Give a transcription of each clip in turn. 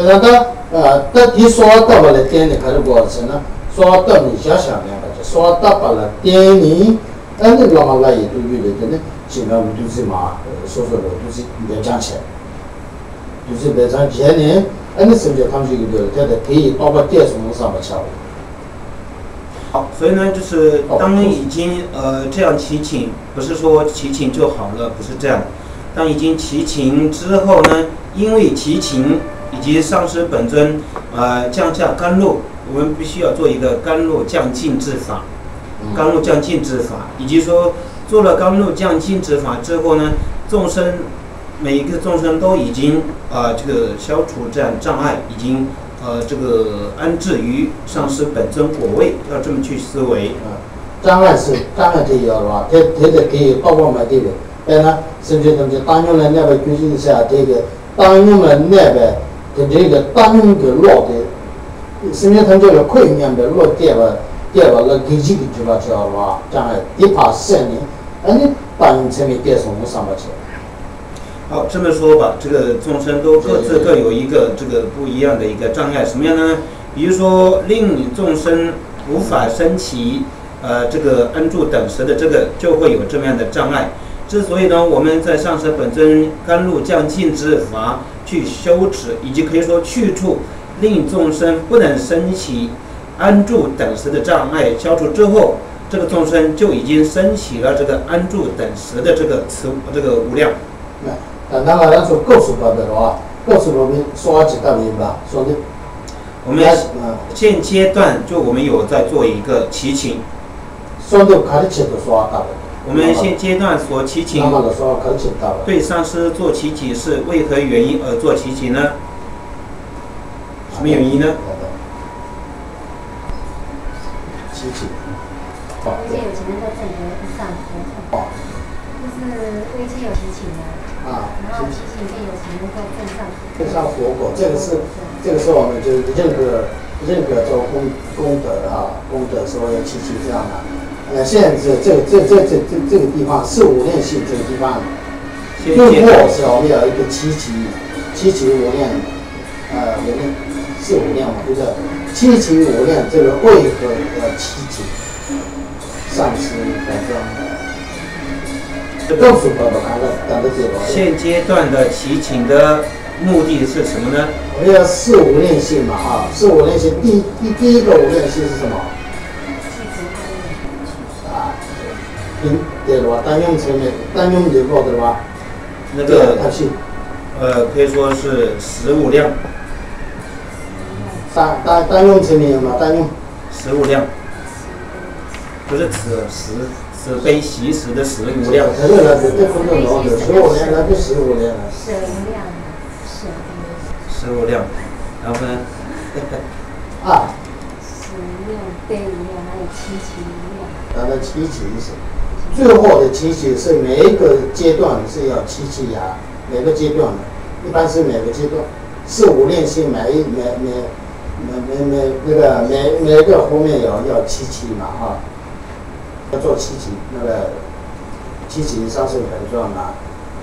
然的提说到了点的开始过程呢，说到你想想明白就说到了点你，那老嘛来也都有的呢，现在我们都是嘛，说的都是别讲起来，就是别讲前年，那甚至他们这个他的可以到电松上面去。好，所以呢，就是当已经这样祈请，不是说祈请就好了，不是这样。当已经祈请之后呢，因为祈请以及上师本尊降下甘露，我们必须要做一个甘露降尽之法，甘露降尽之法，以及说做了甘露降尽之法之后呢，众生每一个众生都已经这个消除这样障碍，已经这个安置于上师本尊果位，要这么去思维。障碍这要吧，它的可以包括买这个，但呢，甚至他们当用了那边决定一下这个当用了那边的这个当用的落的，甚至他们这个溃面的落掉了给几个就吧，知道吧？障碍一怕3年，你当用层面电松上不去。好，这么说吧，这个众生都各自各有一个这个不一样的一个障碍，什么样呢？比如说令众生无法升起这个安住等时的这个，就会有这么样的障碍。之所以呢，我们在上师本尊甘露降尽之法去修持，以及可以说去除令众生不能升起安住等时的障碍消除之后，这个众生就已经升起了这个安住等时的这个无量。那咱说告诉他的话，告诉我们说几道明白，说的。我们现阶段就我们有在做一个祈请。说的开始都说到了。我们现阶段所祈请，对上师做祈请是为何原因而做祈请呢？什么原因呢？祈请。微界有钱人在正格上佛，就是微界有祈请的。然后祈请便有钱人在正上佛果，这个是我们就任何做功德功德时候要祈请这样的。现在这个地方4、5念性这个地方，最末是我们要一个祈请5念，5念4、5念嘛，对不对？祈请5念这个为何要祈请？上师本尊。现阶段的祈请的目的是什么呢？我们要4、5念性嘛4、5念性，第一个5念性是什么？对了吧？单用层面，单用就落对吧？那个可以说是15量。单用层面嘛，单用15量，不是慈悲喜舍的15量。对了，这分钟老的15量，那就15量了。15量，然后呢？10量、悲量，还有7情量。它的7情是，最后的7情是每一个阶段是要7情呀，每个阶段的，一般是每个阶段4、5念性每个后面要7情嘛要做7情，那个7情上是很重要的，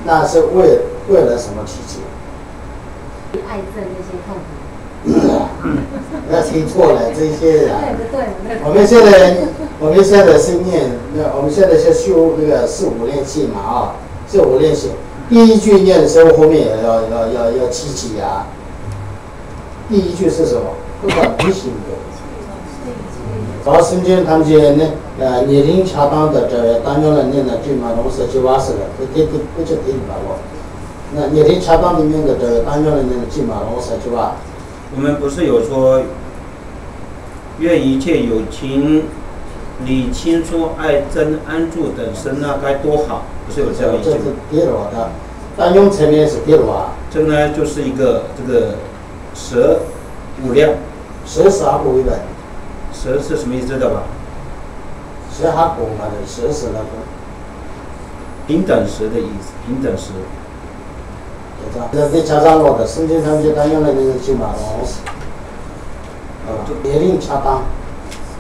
那是为了什么7情？爱憎那些痛苦。不要听错了，这些人。对。我们现在是念，我们现在是修那个4、5念性嘛4、5念性。第一句念的时候，后面也要7情呀。第一句是什么？不管不行的。然后圣经他们讲呢，年龄恰当的这个当中的念的句嘛，拢是就完事了，不听吧我。那年龄恰当里面的这个当中的念的句嘛，拢是就完。我们不是有说，愿一切有情理亲疏爱憎安住等身那该多好，不是有这样一句？这是第二的，当用层面是第二啊。这个呢，就是一个这个舍5量。舍是阿古一本。舍是什么意思知道吧？舍阿古嘛的舍是那个平等时的意思，平等时。这加上我的圣经上就当用的那个句嘛，年龄恰当。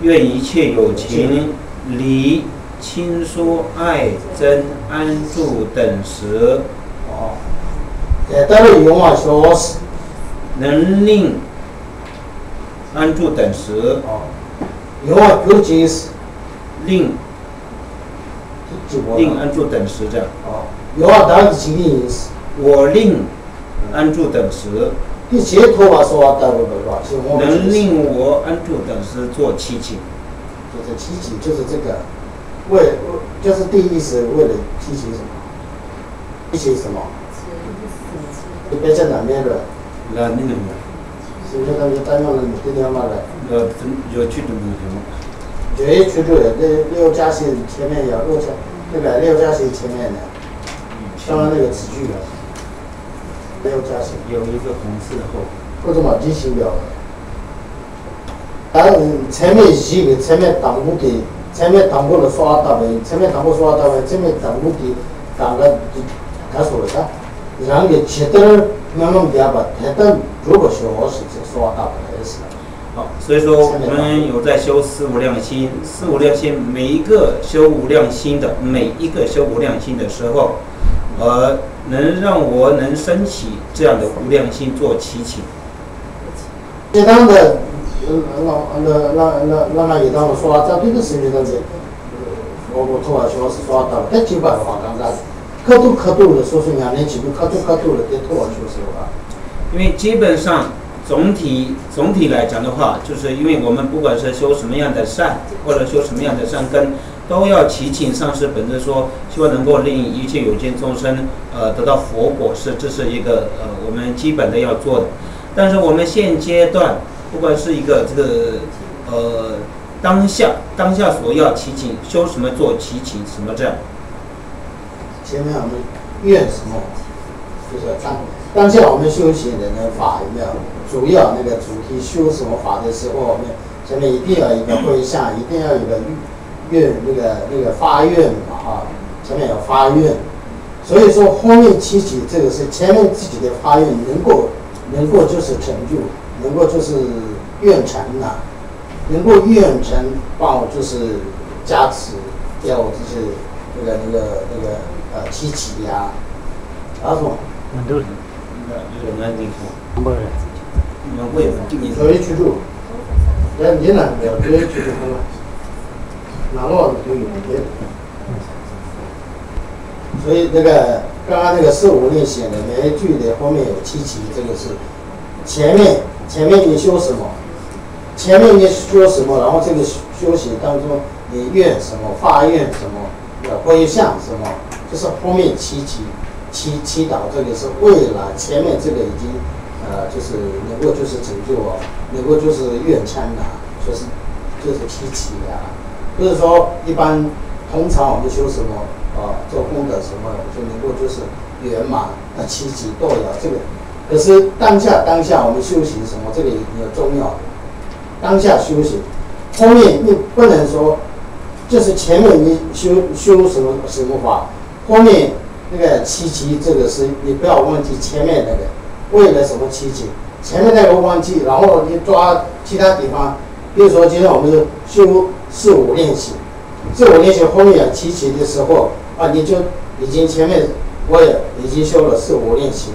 愿一切有情离亲疏爱憎安住等时。但是用啊说是，能令安住等时。有啊，有几个是令安住等时这样。有啊，当然是几个意思。我令安住等时。你解脱吧，说话带不对吧？能令我安住等时做七情。就是七情，就是这个，就是第一是为了七情什么？七情什么？你别在哪边了？那个。是不是他们单用了这条嘛的？有去的没有吗？有去的，那六加星前面有六加星前面的，当然那个词句了。六加星有一个红色后。或者嘛，进行表的。但前面几个前面挡不的，前面挡不了刷到的，前面挡不刷到的，前面挡不的，挡个他说了啥？然后接着慢慢点吧，但如果说我是刷到的也是。好，所以说我们有在修四无量心，四无量心每一个修无量心的时候，能让我能升起这样的无量心做祈请。适当的，让一当说在这个时间上面，我突然说是刷到，但基本上刚才可度的，说是2年几度可度的，这突然说是吧？因为基本上总体来讲的话，就是因为我们不管是修什么样的善，或者修什么样的善根，都要祈请上师本尊说，希望能够令一切有情众生得到佛果，这是一个我们基本的要做的。但是我们现阶段，不管是一个这个当下所要祈请，修什么做祈请什么这样。前面我们愿什么，就是当下我们修行人的法有没有？主要那个主题修什么法的时候，我们前面一定要一个回向，一定要有一个愿那个发愿嘛前面有发愿，所以说后面祈请这个是前面自己的发愿能够就是成就，能够就是愿成呐，能够愿成帮我就是加持，要我就是那个祈请呀，什么？对。所以去住，你呢？没有，直接去住好了。哪路就有别。所以刚刚那个四无量显的每一句的后面有七情，这个是前面你修什么？前面你修什么？然后这个修行当中你愿什么？发愿什么？回向什么？就是后面七情。祈祷这个是为了前面这个已经就是能够就是成就能够就是愿参就是祈祈不是说一般通常我们修什么做功德什么就能够就是圆满祈祈都有这个，可是当下我们修行什么这个也重要，当下修行，后面你不能说就是前面你修什么法，后面那个七七这个是你不要忘记前面那个，为了什么七七？前面那个忘记，然后你抓其他地方，比如说今天我们是修四无练习，后面七七的时候你就已经前面我也已经修了四无练习，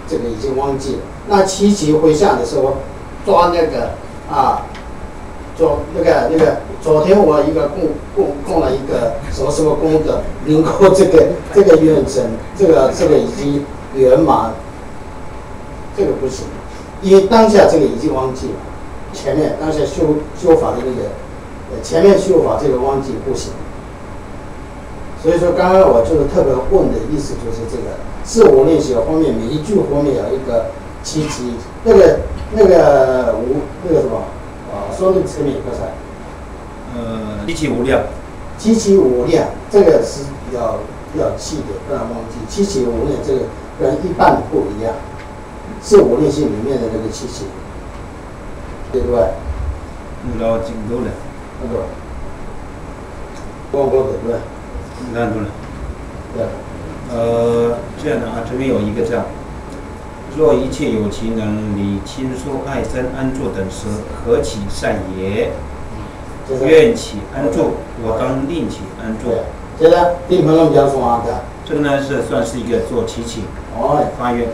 这个已经忘记了。那七七回向的时候抓那个做那个，昨天我一个供了一个什么功德，能够这个愿成，这个已经圆满，这个不行，因为当下这个已经忘记了，前面当下修法的那个，前面修法这个忘记不行。所以说刚刚我就是特别问的意思就是这个自我练习后面每一句后面有一个七七，那个什么。说那个层面刚才，七七无量，七七无量，这个是要记的，不然忘记。七七无量这个跟一般不一样，是无量性里面的那个七七，对不对？老精多了，那个，光对不对？那多了。对。这样的这边有一个这样。若一切有情能理亲疏爱憎安住等时，何其善也！愿起安住，我当令起安住。接着，并朋友讲什么的？这个呢是算是一个做祈请，发愿。